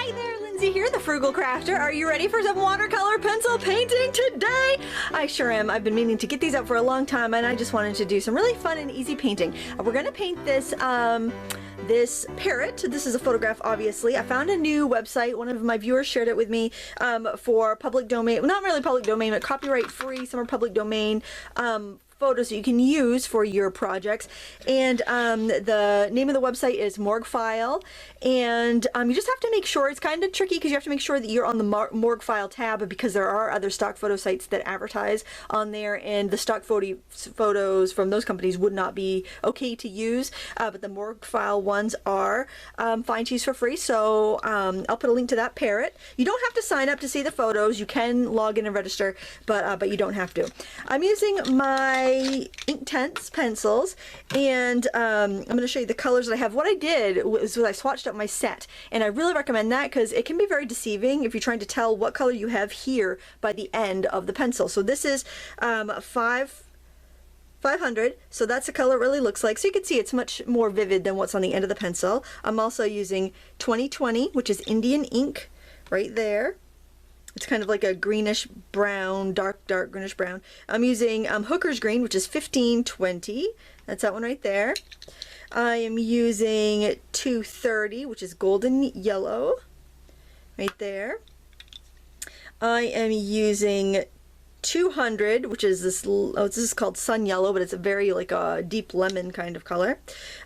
Hi there, Lindsay here, the Frugal Crafter. Are you ready for some watercolor pencil painting today? I sure am. I've been meaning to get these up for a long time, and I just wanted to do some really fun and easy painting. We're gonna paint this this parrot. This is a photograph, obviously. I found a new website. One of my viewers shared it with me for public domain, well, not really public domain, but copyright free, some are public domain photos that you can use for your projects. And the name of the website is Morguefile, and you just have to make sure, it's kind of tricky because you have to make sure that you're on the Morguefile tab, because there are other stock photo sites that advertise on there, and the stock photos from those companies would not be okay to use, but the Morguefile ones are fine to use for free. So I'll put a link to that parrot. You don't have to sign up to see the photos. You can log in and register, but you don't have to. I'm using my Inktense pencils, and I'm going to show you the colors that I have. What I did was I swatched up my set, and I really recommend that because it can be very deceiving if you're trying to tell what color you have here by the end of the pencil. So this is 500, so that's the color it really looks like. So you can see it's much more vivid than what's on the end of the pencil. I'm also using 2020, which is Indian ink right there. It's kind of like a greenish brown, dark greenish brown. I'm using Hooker's Green, which is 1520. That's that one right there. I am using 230, which is golden yellow, right there. I am using 200, which is this, this is called sun yellow, but it's a very like a deep lemon kind of color.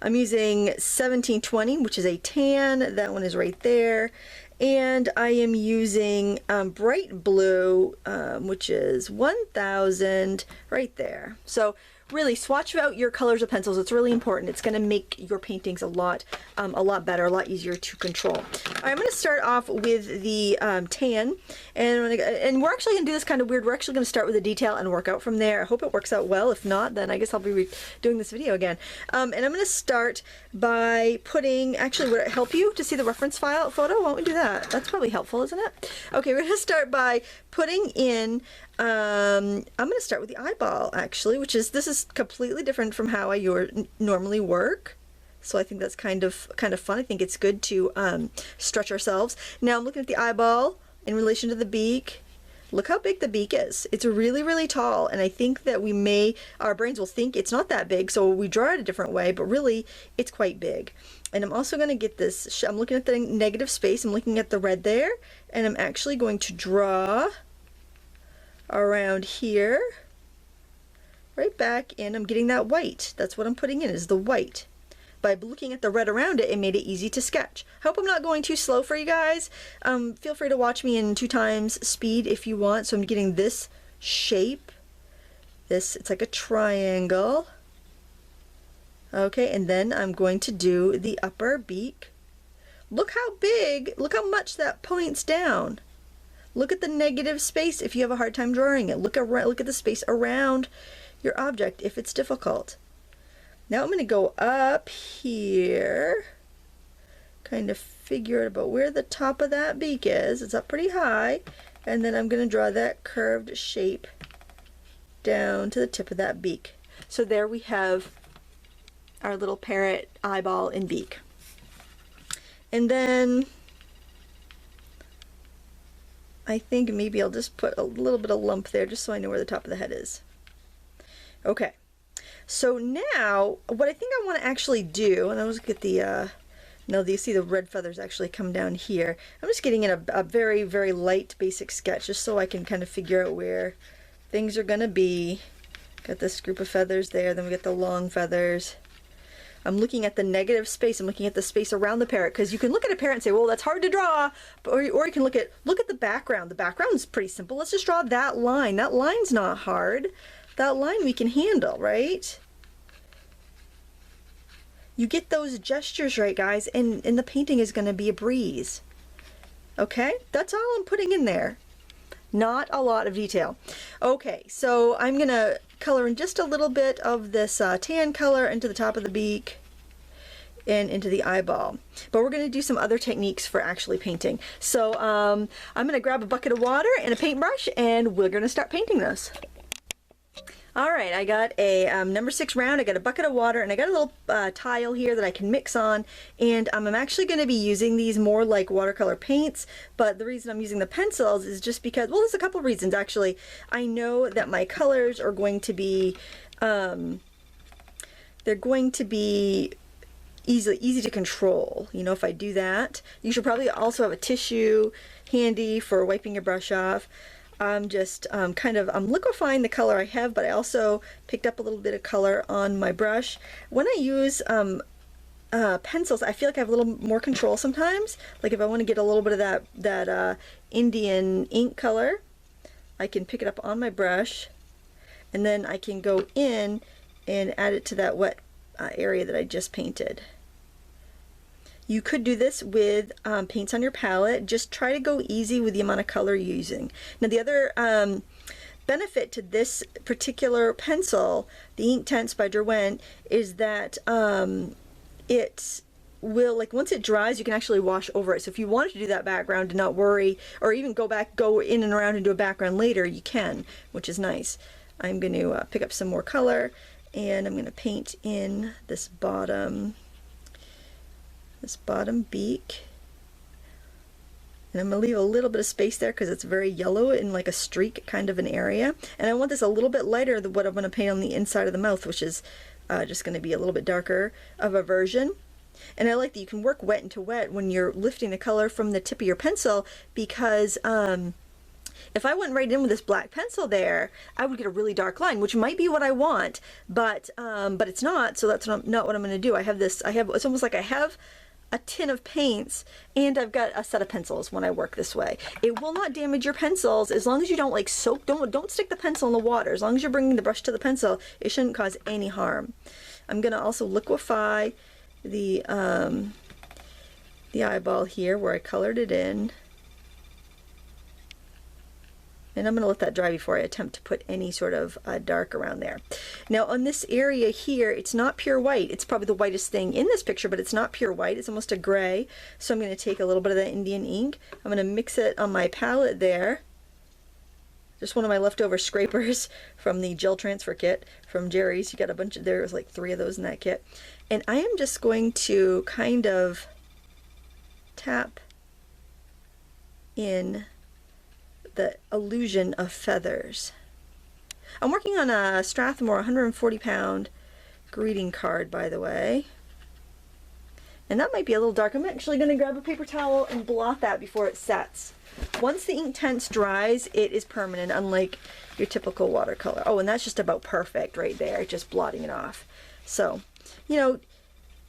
I'm using 1720, which is a tan. That one is right there. And I am using bright blue, which is 1000 right there. So really swatch out your colors of pencils. It's really important. It's going to make your paintings a lot better, a lot easier to control. I'm going to start off with the tan, and we're actually going to do this kind of weird. We're actually going to start with the detail and work out from there. I hope it works out well. If not, then I guess I'll be doing this video again. And I'm going to start by putting, actually, would it help you to see the reference file photo? Why don't we do that? That's probably helpful, isn't it? Okay, we're going to start by putting in, I'm going to start with the eyeball, actually, which is, this is completely different from how I normally work. So I think that's kind of fun. I think it's good to stretch ourselves. Now I'm looking at the eyeball in relation to the beak. Look how big the beak is. It's really, really tall, and I think that our brains will think it's not that big, so we draw it a different way, but really it's quite big. And I'm also going to get this, I'm looking at the negative space, I'm looking at the red there, and I'm actually going to draw around here, right back, and I'm getting that white. That's what I'm putting in, is the white. By looking at the red around it, it made it easy to sketch. I hope I'm not going too slow for you guys. Feel free to watch me in 2x speed if you want. So I'm getting this shape. It's like a triangle. Okay, and then I'm going to do the upper beak. Look how big, look how much that points down. Look at the negative space if you have a hard time drawing it. Look at the space around your object if it's difficult. Now I'm going to go up here, kind of figure out about where the top of that beak is. It's up pretty high, and then I'm going to draw that curved shape down to the tip of that beak. So there we have our little parrot eyeball and beak. And then I think maybe I'll just put a little bit of lump there just so I know where the top of the head is. Okay. So now, what I think I want to actually do, and I'll just get the, now you see the red feathers actually come down here. I'm just getting in a very, very light basic sketch just so I can kind of figure out where things are going to be. Got this group of feathers there, then we get the long feathers. I'm looking at the negative space, I'm looking at the space around the parrot, because you can look at a parrot and say, well, that's hard to draw, or you can look at the background. The background is pretty simple. Let's just draw that line. That line's not hard. That line we can handle, right? You get those gestures right, guys, and the painting is going to be a breeze. Okay, that's all I'm putting in there. Not a lot of detail. Okay, so I'm going to color in just a little bit of this tan color into the top of the beak and into the eyeball. But we're going to do some other techniques for actually painting. So I'm going to grab a bucket of water and a paintbrush, and we're going to start painting this. All right, I got a number 6 round, I got a bucket of water, and I got a little tile here that I can mix on, and I'm actually going to be using these more like watercolor paints, but the reason I'm using the pencils is just because, well, there's a couple of reasons actually. I know that my colors are going to be, they're going to be easy to control, you know, if I do that. You should probably also have a tissue handy for wiping your brush off. I'm just I'm liquefying the color I have, but I also picked up a little bit of color on my brush. When I use pencils, I feel like I have a little more control sometimes. Like if I want to get a little bit of that Indian ink color, I can pick it up on my brush, and then I can go in and add it to that wet area that I just painted. You could do this with paints on your palette. Just try to go easy with the amount of color you're using. Now the other benefit to this particular pencil, the Inktense by Derwent, is that it will, like, once it dries, you can actually wash over it. So if you wanted to do that background and not worry, or even go in and around and do a background later, you can, which is nice. I'm going to pick up some more color, and I'm going to paint in this bottom beak, and I'm going to leave a little bit of space there because it's very yellow in like a streak kind of an area, and I want this a little bit lighter than what I'm going to paint on the inside of the mouth, which is just going to be a little bit darker of a version. And I like that you can work wet into wet when you're lifting the color from the tip of your pencil, because if I went right in with this black pencil there, I would get a really dark line, which might be what I want, but it's not, so that's not what I'm going to do. It's almost like I have a tin of paints and I've got a set of pencils when I work this way. It will not damage your pencils as long as you don't like soak, don't stick the pencil in the water. As long as you're bringing the brush to the pencil, it shouldn't cause any harm. I'm going to also liquefy the eyeball here where I colored it in. And I'm going to let that dry before I attempt to put any sort of dark around there. Now on this area here, it's not pure white. It's probably the whitest thing in this picture, but it's not pure white. It's almost a gray. So I'm going to take a little bit of that Indian ink. I'm going to mix it on my palette there. Just one of my leftover scrapers from the gel transfer kit from Jerry's. You got a bunch of, there's like 3 of those in that kit. And I am just going to kind of tap in the illusion of feathers. I'm working on a Strathmore 140-pound greeting card, by the way. And that might be a little dark. I'm actually going to grab a paper towel and blot that before it sets. Once the Inktense dries, it is permanent, unlike your typical watercolor. Oh, and that's just about perfect right there, just blotting it off. So, you know,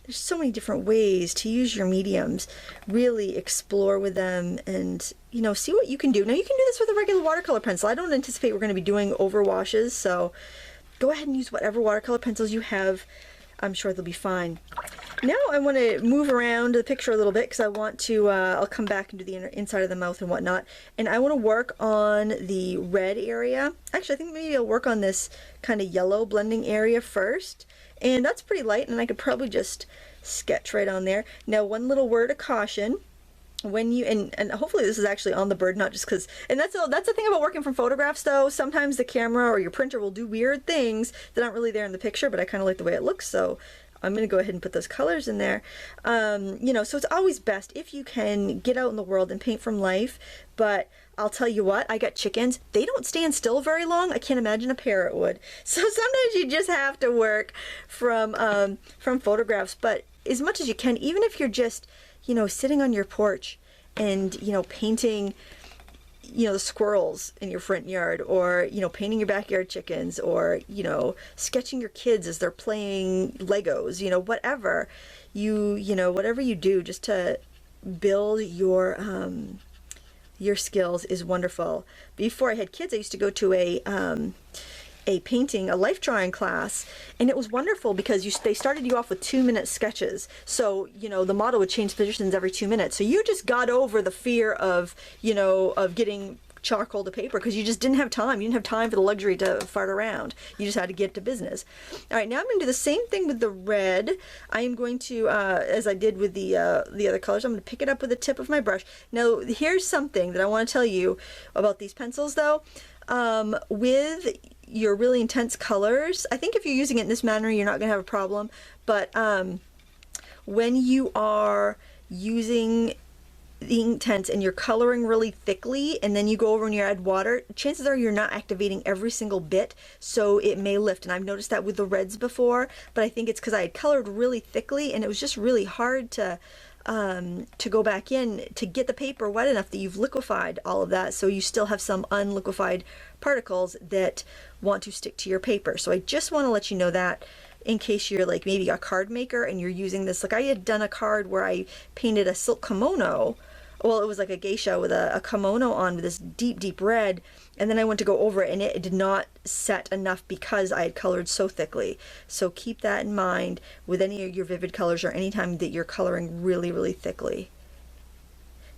there's so many different ways to use your mediums. Really explore with them and, you know, see what you can do. Now you can do this with a regular watercolor pencil. I don't anticipate we're going to be doing overwashes, so go ahead and use whatever watercolor pencils you have. I'm sure they'll be fine. Now I want to move around the picture a little bit because I want to, I'll come back and do the inside of the mouth and whatnot. And I want to work on the red area. Actually, I think maybe I'll work on this kind of yellow blending area first. And that's pretty light, and I could probably just sketch right on there. Now, one little word of caution. When you, and hopefully this is actually on the bird, not just because, and that's the thing about working from photographs though, sometimes the camera or your printer will do weird things that aren't really there in the picture, but I kind of like the way it looks, so I'm going to go ahead and put those colors in there. You know, so it's always best if you can get out in the world and paint from life, but I'll tell you what, I got chickens. They don't stand still very long. I can't imagine a parrot would. So sometimes you just have to work from photographs, but as much as you can, even if you're just, you know, sitting on your porch and, you know, painting, you know, the squirrels in your front yard, or, you know, painting your backyard chickens, or, you know, sketching your kids as they're playing Legos, you know, whatever whatever you do just to build your skills is wonderful. Before I had kids, I used to go to a life drawing class, and it was wonderful because they started you off with 2-minute sketches. So, you know, the model would change positions every 2 minutes. So you just got over the fear of, you know, of getting charcoal to paper because you just didn't have time. You didn't have time for the luxury to fart around. You just had to get to business. All right, now I'm going to do the same thing with the red. I am going to, as I did with the other colors, I'm going to pick it up with the tip of my brush. Now, here's something that I want to tell you about these pencils, though. With your really intense colors, I think if you're using it in this manner, you're not going to have a problem. But when you are using the Inktense and you're coloring really thickly and then you go over and you add water, chances are you're not activating every single bit, so it may lift. And I've noticed that with the reds before, but I think it's because I had colored really thickly and it was just really hard to go back in to get the paper wet enough that you've liquefied all of that, so you still have some unliquefied particles that want to stick to your paper. So I just want to let you know that, in case you're like maybe a card maker and you're using this. Like I had done a card where I painted a silk kimono. Well, it was like a geisha with a kimono on with this deep, deep red, and then I went to go over it and it did not set enough because I had colored so thickly. So keep that in mind with any of your vivid colors or anytime that you're coloring really, really thickly.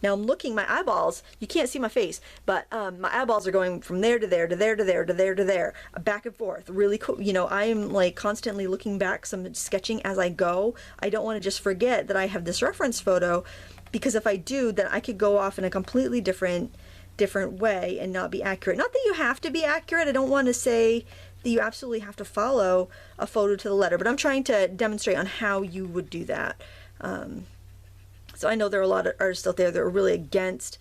Now I'm looking, my eyeballs, you can't see my face, but my eyeballs are going from there to there to there to there to there to there, back and forth. Really cool. You know, I am like constantly looking back, some sketching as I go. I don't want to just forget that I have this reference photo, because if I do, then I could go off in a completely different way and not be accurate. Not that you have to be accurate. I don't want to say that you absolutely have to follow a photo to the letter, but I'm trying to demonstrate on how you would do that. So I know there are a lot of artists out there that are really against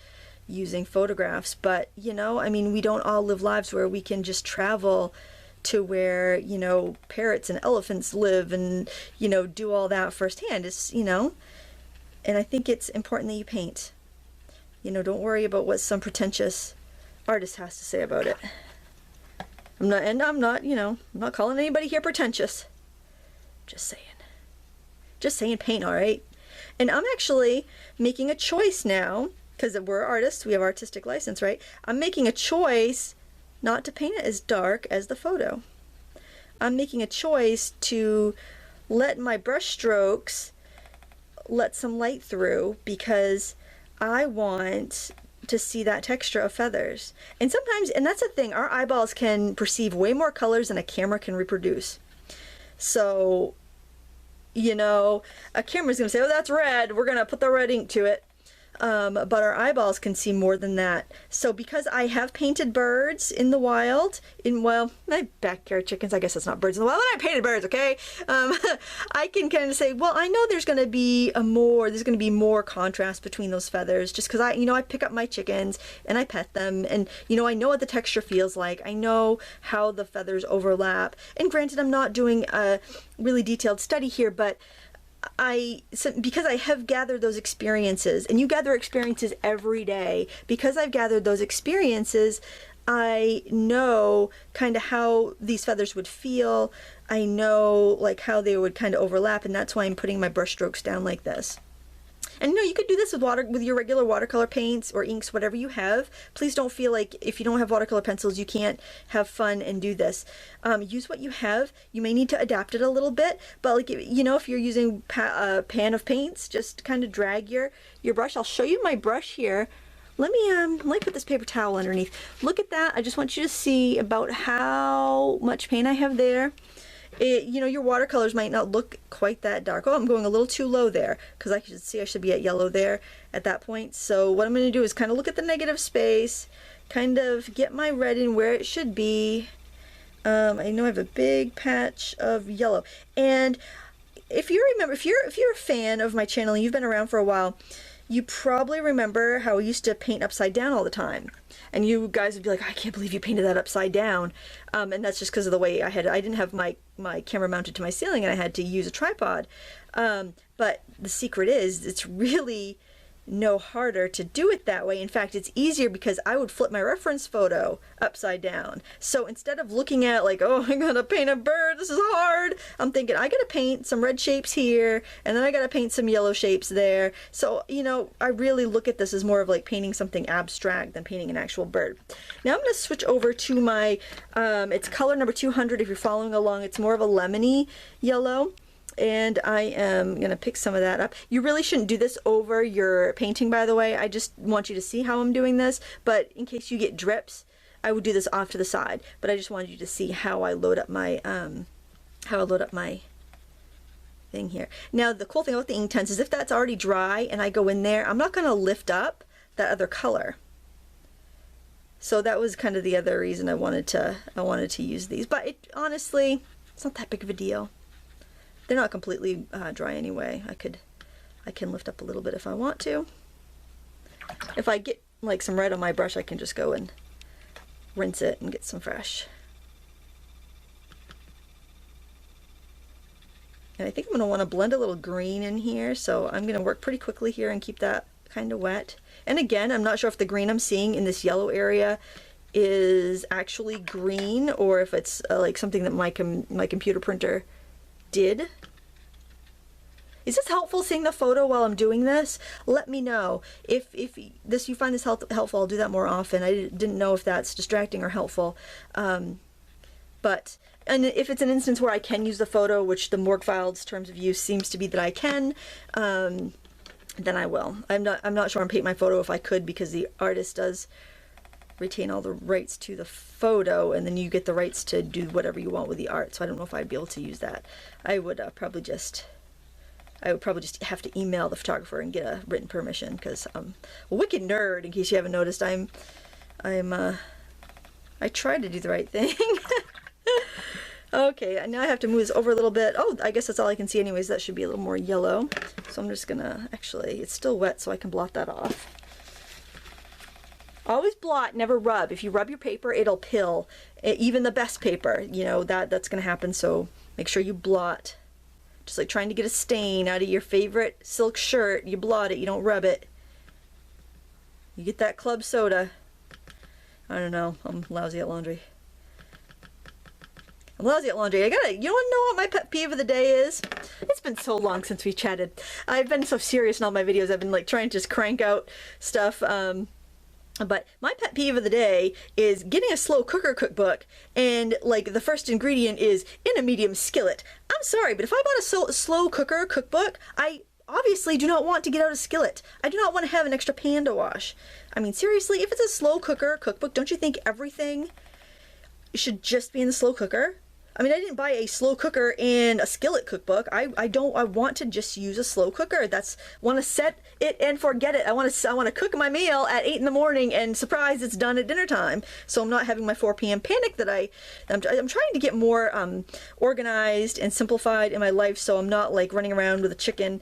using photographs, but you know, I mean, we don't all live lives where we can just travel to where, you know, parrots and elephants live and, you know, do all that firsthand. It's, you know, and I think it's important that you paint. You know, don't worry about what some pretentious artist has to say about it. I'm not, you know, I'm not calling anybody here pretentious. Just saying. Just saying paint, all right? And I'm actually making a choice now, because we're artists, we have artistic license, right? I'm making a choice not to paint it as dark as the photo. I'm making a choice to let my brush strokes let some light through, because I want to see that texture of feathers. And sometimes, and that's the thing, our eyeballs can perceive way more colors than a camera can reproduce. So, you know, a camera's gonna say, oh, that's red, we're gonna put the red ink to it. But our eyeballs can see more than that. So because I have painted birds in the wild, well, my backyard chickens, I guess that's not birds in the wild, but I painted birds, okay? I can kind of say, well, I know there's going to be more contrast between those feathers, just because I pick up my chickens and I pet them, and, you know, I know what the texture feels like. I know how the feathers overlap. And granted, I'm not doing a really detailed study here, but because I have gathered those experiences, and you gather experiences every day, because I've gathered those experiences, I know kind of how these feathers would feel. I know like how they would kind of overlap, and that's why I'm putting my brush strokes down like this. And you know, you could do this with your regular watercolor paints or inks, whatever you have. Please don't feel like if you don't have watercolor pencils, you can't have fun and do this. Use what you have. You may need to adapt it a little bit, but like, you know, if you're using a pan of paints, just kind of drag your brush. I'll show you my brush here. Let me put this paper towel underneath. Look at that. I just want you to see about how much paint I have there. You know, your watercolors might not look quite that dark. Oh, I'm going a little too low there, because I should see I should be at yellow there at that point. So what I'm going to do is kind of look at the negative space, kind of get my red in where it should be. I know I have a big patch of yellow. And if you remember, if you're a fan of my channel and you've been around for a while, you probably remember how I used to paint upside down all the time. And you guys would be like, I can't believe you painted that upside down. And that's just because of the way I didn't have my camera mounted to my ceiling, and I had to use a tripod. But the secret is, it's really no harder to do it that way. In fact, it's easier, because I would flip my reference photo upside down. So instead of looking at like, oh, I gotta paint a bird, this is hard, I'm thinking I gotta paint some red shapes here, and then I gotta paint some yellow shapes there. So, you know, I really look at this as more of like painting something abstract than painting an actual bird. Now I'm gonna switch over to my, it's color number 200 if you're following along. It's more of a lemony yellow. And I am going to pick some of that up. You really shouldn't do this over your painting, by the way. I just want you to see how I'm doing this. But in case you get drips, I would do this off to the side. But I just wanted you to see how I load up my thing here. Now, the cool thing about the Inktense is if that's already dry and I go in there, I'm not going to lift up that other color. So that was kind of the other reason I wanted to use these. But honestly, it's not that big of a deal. They're not completely dry anyway. I can lift up a little bit if I want to. If I get like some red on my brush, I can just go and rinse it and get some fresh. And I think I'm going to want to blend a little green in here, so I'm going to work pretty quickly here and keep that kind of wet. And again, I'm not sure if the green I'm seeing in this yellow area is actually green or if it's like something that my computer printer did. Is this helpful, seeing the photo while I'm doing this? Let me know. If you find this helpful, I'll do that more often. I didn't know if that's distracting or helpful. And if it's an instance where I can use the photo, which the Morgfild's terms of use seems to be that I can, then I will. I'm not sure on Paint My Photo if I could, because the artist does retain all the rights to the photo, and then you get the rights to do whatever you want with the art. So I don't know if I'd be able to use that. I would probably just have to email the photographer and get a written permission, because I'm a wicked nerd. In case you haven't noticed, I try to do the right thing. Okay, now I have to move this over a little bit. Oh, I guess that's all I can see anyways. That should be a little more yellow. So I'm just gonna, actually, it's still wet, so I can blot that off. Always blot, never rub. If you rub your paper, it'll pill. Even the best paper, you know, that's gonna happen, so make sure you blot. Just like trying to get a stain out of your favorite silk shirt, you blot it, you don't rub it. You get that club soda. I don't know, I'm lousy at laundry. You wanna know what my pet peeve of the day is? It's been so long since we chatted. I've been so serious in all my videos. I've been like trying to just crank out stuff. But my pet peeve of the day is getting a slow cooker cookbook and like the first ingredient is in a medium skillet. I'm sorry, but if I bought a slow cooker cookbook, I obviously do not want to get out a skillet. I do not want to have an extra pan to wash. I mean, seriously, if it's a slow cooker cookbook, don't you think everything should just be in the slow cooker? I mean, I didn't buy a slow cooker and a skillet cookbook. I want to just use a slow cooker. Want to set it and forget it. I want to cook my meal at 8 in the morning and surprise, it's done at dinner time. So I'm not having my 4 p.m. panic that I'm trying to get more organized and simplified in my life, so I'm not like running around with a chicken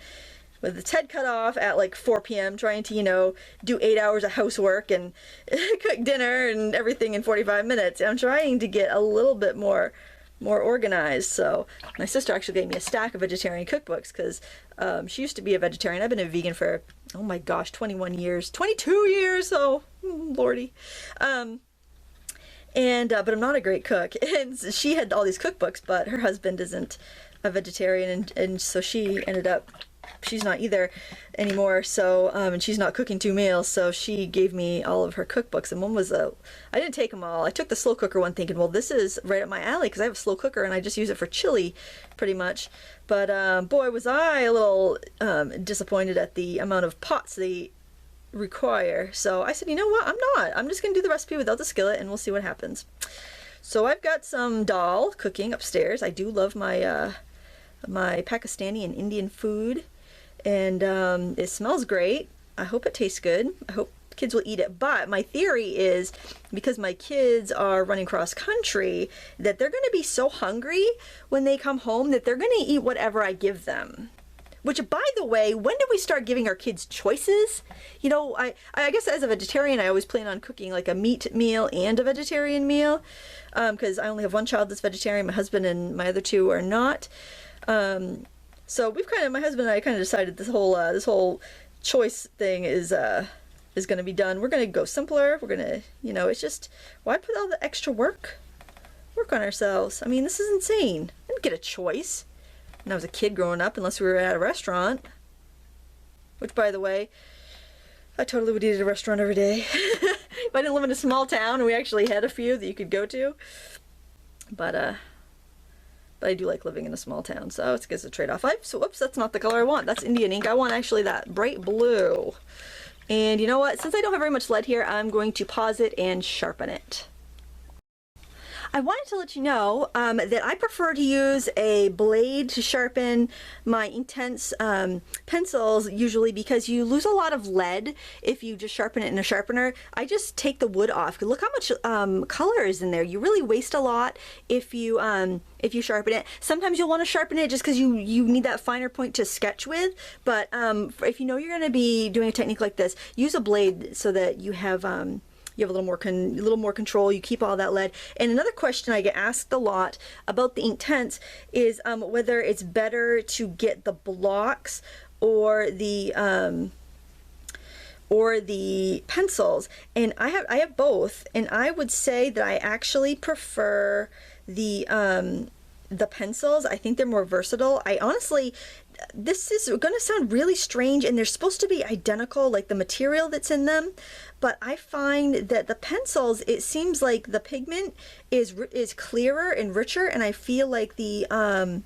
with its head cut off at like 4 p.m. trying to, you know, do 8 hours of housework and cook dinner and everything in 45 minutes. I'm trying to get a little bit more organized. So my sister actually gave me a stack of vegetarian cookbooks because she used to be a vegetarian. I've been a vegan for, oh my gosh, 21 years, 22 years, oh lordy. But I'm not a great cook, and she had all these cookbooks, but her husband isn't a vegetarian, and so she ended up, she's not either anymore, so and she's not cooking 2 meals, so she gave me all of her cookbooks, and one was I didn't take them all. I took the slow cooker one thinking, well, this is right up my alley because I have a slow cooker and I just use it for chili pretty much. But boy, was I a little disappointed at the amount of pots they require. So I said, you know what, I'm just gonna do the recipe without the skillet and we'll see what happens. So I've got some dal cooking upstairs. I do love my my Pakistani and Indian food, and it smells great. I hope it tastes good. I hope kids will eat it. But my theory is, because my kids are running cross country, that they're going to be so hungry when they come home that they're going to eat whatever I give them. Which, by the way, when did we start giving our kids choices? You know, I guess as a vegetarian, I always plan on cooking like a meat meal and a vegetarian meal, because I only have one child that's vegetarian. My husband and my other 2 are not. So we've my husband and I kind of decided this whole choice thing is going to be done. We're going to go simpler. We're going to, you know, it's just, why put all the extra work on ourselves? I mean, this is insane. I didn't get a choice when I was a kid growing up, unless we were at a restaurant, which, by the way, I totally would eat at a restaurant every day. If I didn't live in a small town and we actually had a few that you could go to. But I do like living in a small town, so it's a trade-off. So whoops, that's not the color I want. That's Indian ink. I want actually that bright blue. And you know what? Since I don't have very much lead here, I'm going to pause it and sharpen it. I wanted to let you know that I prefer to use a blade to sharpen my Inktense pencils, usually because you lose a lot of lead if you just sharpen it in a sharpener. I just take the wood off. Look how much color is in there. You really waste a lot if you sharpen it. Sometimes you'll want to sharpen it just because you need that finer point to sketch with, but if you know you're going to be doing a technique like this, use a blade so that you have a little more control. You keep all that lead. And another question I get asked a lot about the Inktense is whether it's better to get the blocks or the pencils. And I have both, and I would say that I actually prefer the pencils. I think they're more versatile. I honestly, this is going to sound really strange, and they're supposed to be identical, like the material that's in them, but I find that the pencils, it seems like the pigment is clearer and richer, and I feel like the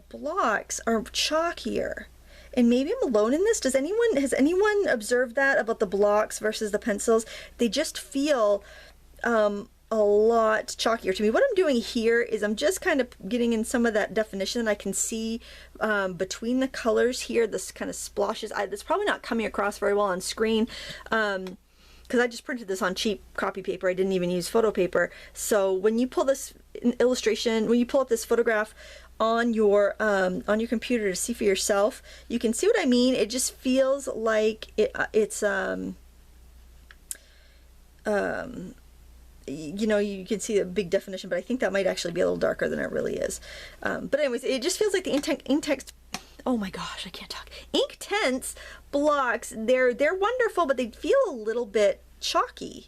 blocks are chalkier. And maybe I'm alone in this. Has anyone observed that about the blocks versus the pencils? They just feel a lot chalkier to me. What I'm doing here is I'm just kind of getting in some of that definition that I can see between the colors here, this kind of splashes. It's probably not coming across very well on screen because I just printed this on cheap copy paper. I didn't even use photo paper. So when you pull this illustration, when you pull up this photograph on your computer to see for yourself, you can see what I mean. It just feels like it's you know, you can see a big definition, but I think that might actually be a little darker than it really is. But anyways, it just feels like the Inktense, oh my gosh, I can't talk. Inktense blocks, they're wonderful, but they feel a little bit chalky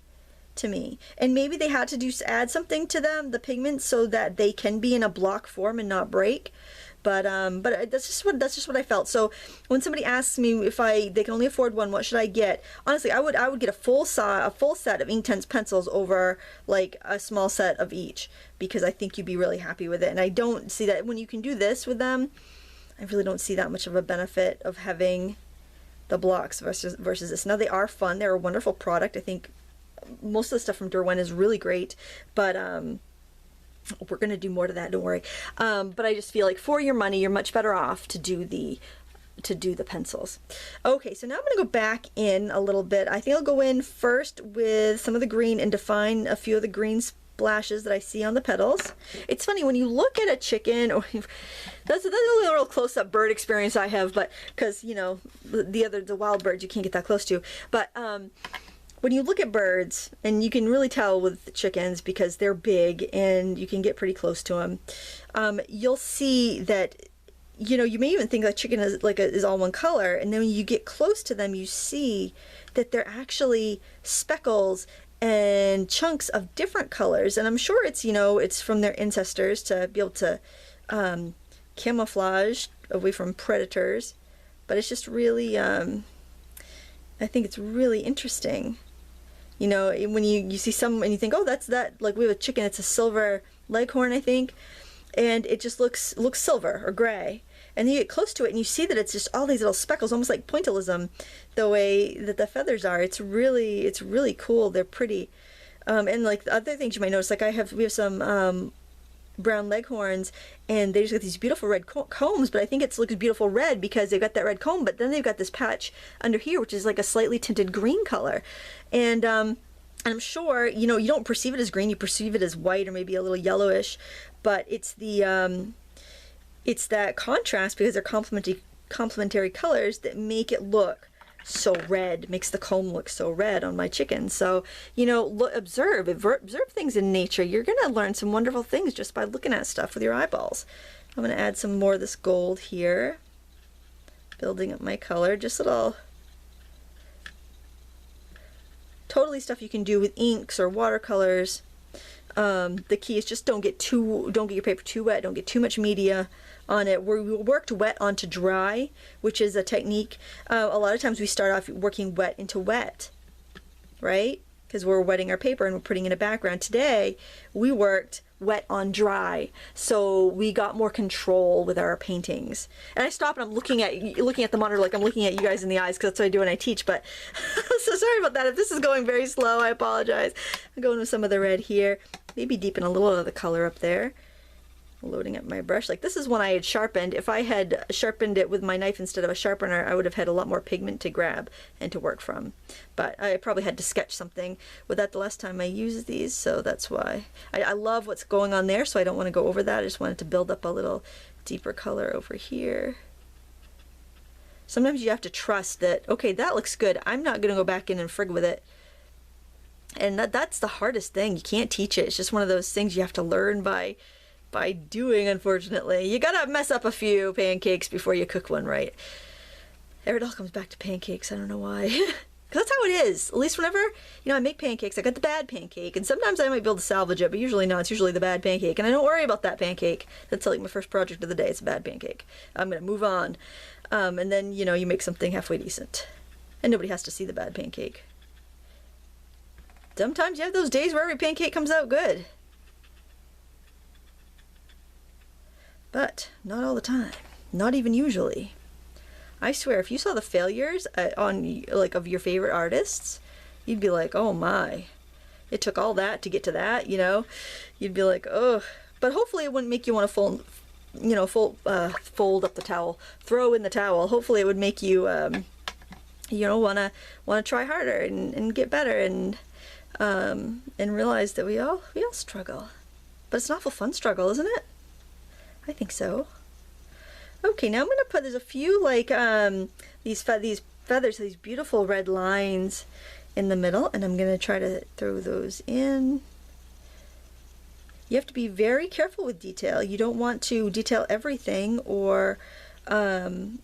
to me. And maybe they had to add something to them, the pigments, so that they can be in a block form and not break. But that's just what I felt. So when somebody asks me if they can only afford one, what should I get? Honestly, I would get a full set of Inktense pencils over like a small set of each, because I think you'd be really happy with it. And I don't see that when you can do this with them. I really don't see that much of a benefit of having the blocks versus this. Now they are fun. They're a wonderful product. I think most of the stuff from Derwent is really great, but we're going to do more to that, don't worry. But I just feel like for your money, you're much better off to do the pencils. Okay, so now I'm going to go back in a little bit. I think I'll go in first with some of the green and define a few of the green splashes that I see on the petals. It's funny when you look at a chicken, or that's a little close-up bird experience I have, but because, you know, the wild birds you can't get that close to, but when you look at birds, and you can really tell with chickens because they're big and you can get pretty close to them, you'll see that, you know, you may even think that chicken is all one color, and then when you get close to them, you see that they're actually speckles and chunks of different colors. And I'm sure it's, you know, it's from their ancestors to be able to camouflage away from predators. But it's just really, I think it's really interesting. You know, when you see some and you think, oh, that's that, like we have a chicken, it's a silver leghorn, I think, and it just looks silver or gray. And then you get close to it and you see that it's just all these little speckles, almost like pointillism, the way that the feathers are. It's really cool. They're pretty. And like the other things you might notice, like we have some brown leghorns, and they just got these beautiful red combs, but I think it looks beautiful red because they've got that red comb, but then they've got this patch under here which is like a slightly tinted green color. And I'm sure, you know, you don't perceive it as green, you perceive it as white or maybe a little yellowish, but it's it's that contrast, because they're complementary colors, that make it look so red, makes the comb look so red on my chicken. So, you know, observe things in nature. You're gonna learn some wonderful things just by looking at stuff with your eyeballs. I'm gonna add some more of this gold here, building up my color. Just little, totally stuff you can do with inks or watercolors. The key is just don't get your paper too wet, don't get too much media on it. We worked wet onto dry, which is a technique. A lot of times we start off working wet into wet, right? Because we're wetting our paper and we're putting in a background. Today, we worked wet on dry, so we got more control with our paintings. And I stop and I'm looking at the monitor like I'm looking at you guys in the eyes, because that's what I do when I teach, but So sorry about that. If this is going very slow, I apologize. I'm going with some of the red here. Maybe deepen a little of the color up there. Loading up my brush. Like this is one I had sharpened. If I had sharpened it with my knife instead of a sharpener, I would have had a lot more pigment to grab and to work from. But I probably had to sketch something with that the last time I used these, so that's why. I love what's going on there, so I don't want to go over that. I just wanted to build up a little deeper color over here. Sometimes you have to trust that, okay, that looks good. I'm not going to go back in and frig with it. And that's the hardest thing. You can't teach it. It's just one of those things you have to learn by doing, unfortunately. You gotta mess up a few pancakes before you cook one right. It all comes back to pancakes. I don't know why. Because that's how it is. At least whenever, I make pancakes, I got the bad pancake. And sometimes I might be able to salvage it, but usually not. It's usually the bad pancake. And I don't worry about that pancake. That's like my first project of the day. It's a bad pancake. I'm gonna move on. And then, you make something halfway decent. And nobody has to see the bad pancake. Sometimes you have those days where every pancake comes out good. But not all the time. Not even usually. I swear, if you saw the failures of your favorite artists, you'd be like, oh my, it took all that to get to that, You'd be like, oh. But hopefully it wouldn't make you want to fold up the towel, throw in the towel. Hopefully it would make you, want to try harder and get better and realize that we all struggle. But it's an awful fun struggle, isn't it? I think so. Okay, now I'm going to put, there's a few these feathers, these beautiful red lines in the middle, and I'm going to try to throw those in. You have to be very careful with detail. You don't want to detail everything, or you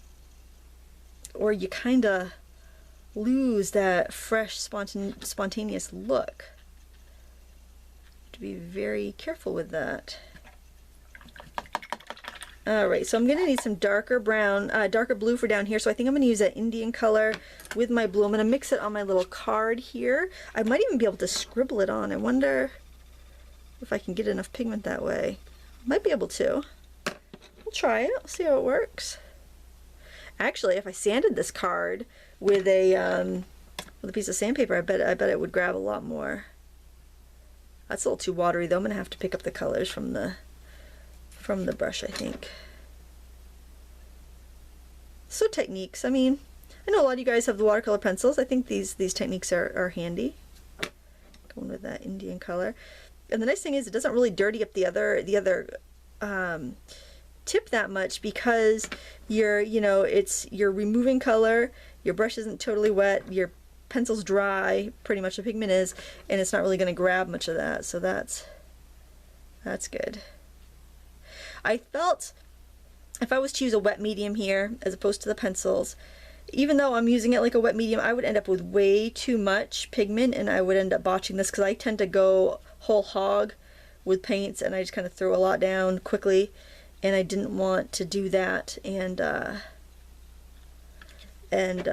kind of lose that fresh, spontaneous look. You have to be very careful with that. Alright, so I'm going to need some darker blue for down here, so I think I'm going to use that Indian color with my blue. I'm going to mix it on my little card here. I might even be able to scribble it on. I wonder if I can get enough pigment that way. Might be able to. We'll try it. We'll see how it works. Actually, if I sanded this card with a piece of sandpaper, I bet it would grab a lot more. That's a little too watery though. I'm going to have to pick up the colors from the brush, I think. So techniques, I mean, I know a lot of you guys have the watercolor pencils. I think these techniques are handy. Going with that Indian color. And the nice thing is it doesn't really dirty up the other tip that much, because you're removing color, your brush isn't totally wet, your pencil's dry, pretty much the pigment is, and it's not really going to grab much of that, so that's good. I felt if I was to use a wet medium here as opposed to the pencils, even though I'm using it like a wet medium, I would end up with way too much pigment and I would end up botching this, because I tend to go whole hog with paints and I just kind of throw a lot down quickly, and I didn't want to do that and end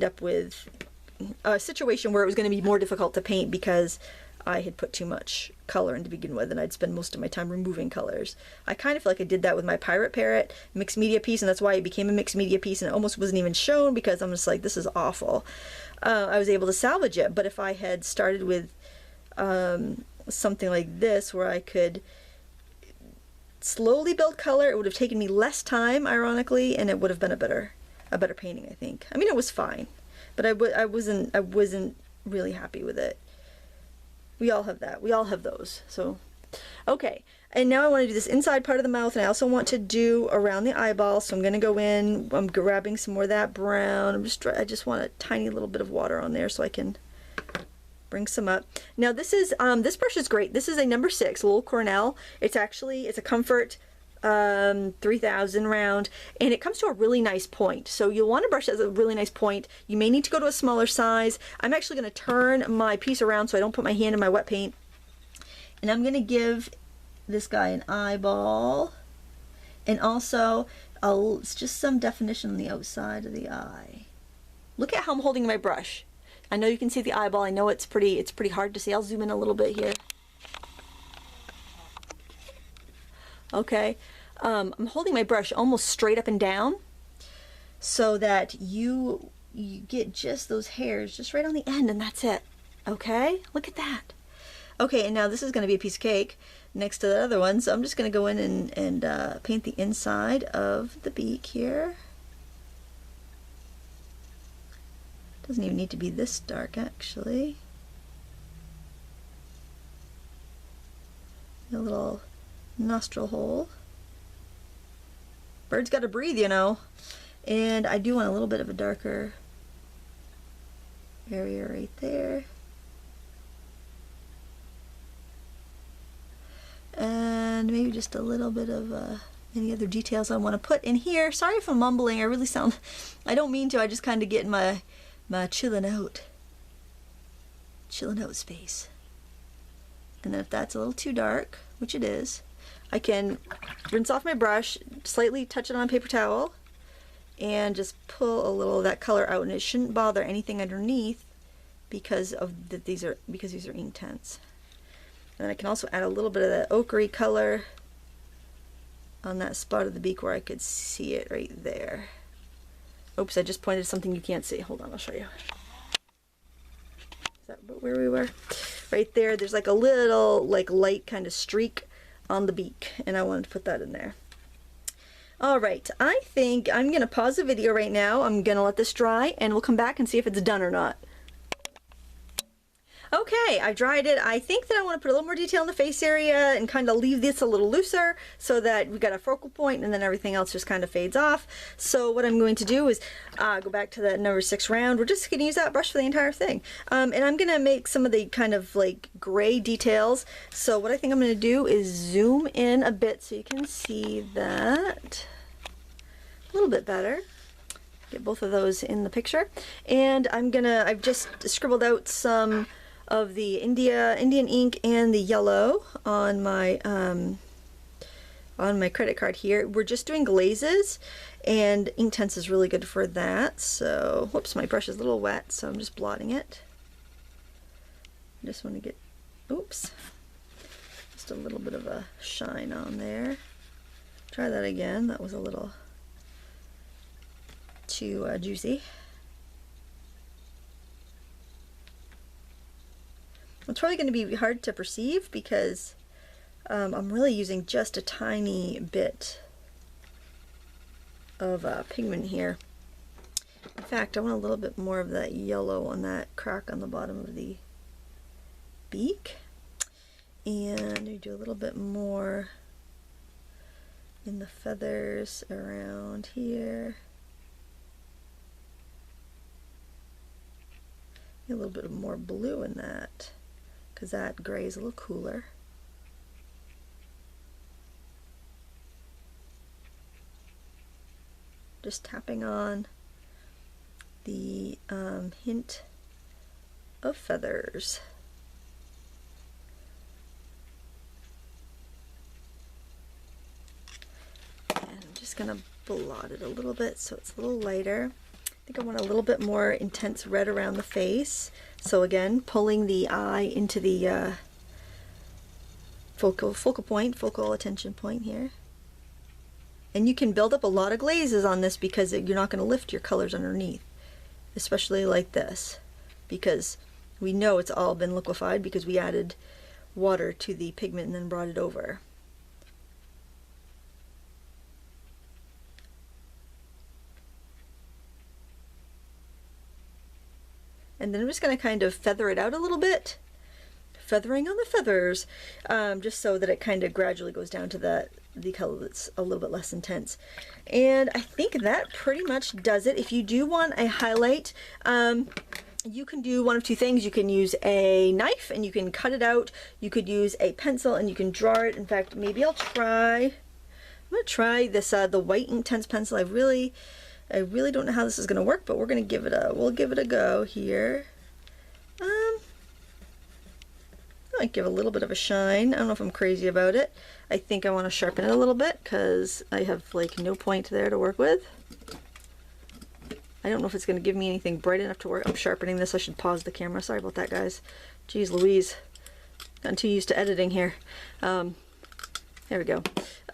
up with a situation where it was going to be more difficult to paint because I had put too much color in to begin with, and I'd spend most of my time removing colors. I kind of feel like I did that with my Parrot mixed media piece, and that's why it became a mixed media piece, and it almost wasn't even shown because I'm just like, this is awful. I was able to salvage it, but if I had started with something like this where I could slowly build color, it would have taken me less time, ironically, and it would have been a better painting, I think. I mean, it was fine, but I wasn't really happy with it. We all have that. We all have those. So, okay. And now I want to do this inside part of the mouth, and I also want to do around the eyeball. So I'm going to go in. I'm grabbing some more of that brown. I just want a tiny little bit of water on there so I can bring some up. Now this is this brush is great. This is a number 6 Loew-Cornell. It's a Comfort 3000 round, and it comes to a really nice point, so you'll want a brush that has a really nice point. You may need to go to a smaller size. I'm actually going to turn my piece around so I don't put my hand in my wet paint, and I'm going to give this guy an eyeball, and also it's just some definition on the outside of the eye. Look at how I'm holding my brush. I know you can see the eyeball. I know it's pretty hard to see. I'll zoom in a little bit here. Okay, I'm holding my brush almost straight up and down so that you you get just those hairs just right on the end, and that's it. Okay, look at that. Okay, and now this is going to be a piece of cake next to the other one, so I'm just going to go in and paint the inside of the beak here. Doesn't even need to be this dark, actually. A little nostril hole. Bird's got to breathe, you know. And I do want a little bit of a darker area right there. And maybe just a little bit of any other details I want to put in here. Sorry if I'm mumbling. I really sound, I don't mean to. I just kind of get in my chilling out space. And then if that's a little too dark, which it is, I can rinse off my brush, slightly touch it on a paper towel, and just pull a little of that color out, and it shouldn't bother anything underneath because these are Inktense. And I can also add a little bit of that ochre color on that spot of the beak where I could see it right there. Oops, I just pointed to something you can't see. Hold on, I'll show you. Is that where we were? Right there, there's like a little light kind of streak on the beak, and I wanted to put that in there. Alright, I think I'm going to pause the video right now. I'm going to let this dry, and we'll come back and see if it's done or not. Okay, I've dried it. I think that I want to put a little more detail in the face area and kind of leave this a little looser so that we got a focal point and then everything else just kind of fades off. So what I'm going to do is go back to that number 6 round. We're just going to use that brush for the entire thing. And I'm going to make some of the kind of like gray details. So what I think I'm going to do is zoom in a bit so you can see that a little bit better. Get both of those in the picture. And I've just scribbled out some of the Indian ink and the yellow on my credit card here. We're just doing glazes, and Inktense is really good for that. So, whoops, my brush is a little wet, so I'm just blotting it. I just want to get, oops, just a little bit of a shine on there. Try that again. That was a little too juicy. It's probably going to be hard to perceive because I'm really using just a tiny bit of pigment here. In fact, I want a little bit more of that yellow on that crack on the bottom of the beak. And we do a little bit more in the feathers around here. A little bit more blue in that, because that gray is a little cooler. Just tapping on the hint of feathers. And I'm just going to blot it a little bit so it's a little lighter. I think I want a little bit more intense red around the face. So again, pulling the eye into the focal attention point here. And you can build up a lot of glazes on this because you're not going to lift your colors underneath, especially like this, because we know it's all been liquefied because we added water to the pigment and then brought it over. And then I'm just going to kind of feather it out a little bit. Feathering on the feathers, just so that it kind of gradually goes down to the color that's a little bit less intense. And I think that pretty much does it. If you do want a highlight, you can do one of two things. You can use a knife and you can cut it out. You could use a pencil and you can draw it. In fact, maybe I'm going to try this, the white Inktense pencil. I really don't know how this is going to work, but we'll give it a go here. I might give a little bit of a shine. I don't know if I'm crazy about it. I think I want to sharpen it a little bit because I have like no point there to work with. I don't know if it's going to give me anything bright enough to work. I'm sharpening this. I should pause the camera. Sorry about that, guys. Jeez Louise. Gotten too used to editing here. I There we go.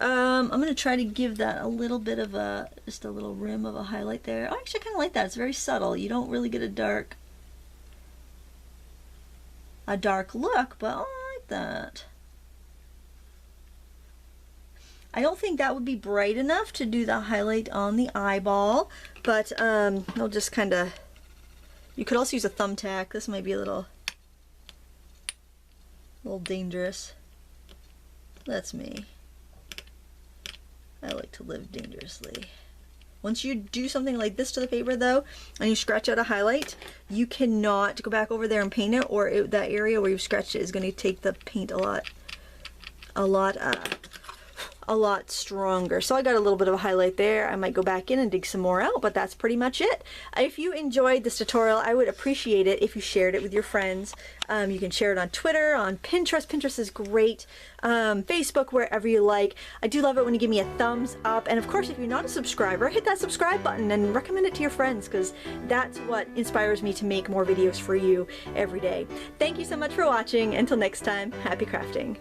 I'm going to try to give that a little bit of a, just a little rim of a highlight there. I actually kind of like that. It's very subtle. You don't really get a dark look, but I like that. I don't think that would be bright enough to do the highlight on the eyeball, but I'll just kind of, you could also use a thumbtack. This might be a little dangerous. That's me. I like to live dangerously. Once you do something like this to the paper though, and you scratch out a highlight, you cannot go back over there and paint it, or that area where you've scratched it is going to take the paint a lot stronger. So I got a little bit of a highlight there. I might go back in and dig some more out, but that's pretty much it. If you enjoyed this tutorial, I would appreciate it if you shared it with your friends. You can share it on Twitter, on Pinterest. Pinterest is great. Facebook, wherever you like. I do love it when you give me a thumbs up. And of course, if you're not a subscriber, hit that subscribe button and recommend it to your friends, because that's what inspires me to make more videos for you every day. Thank you so much for watching. Until next time, happy crafting.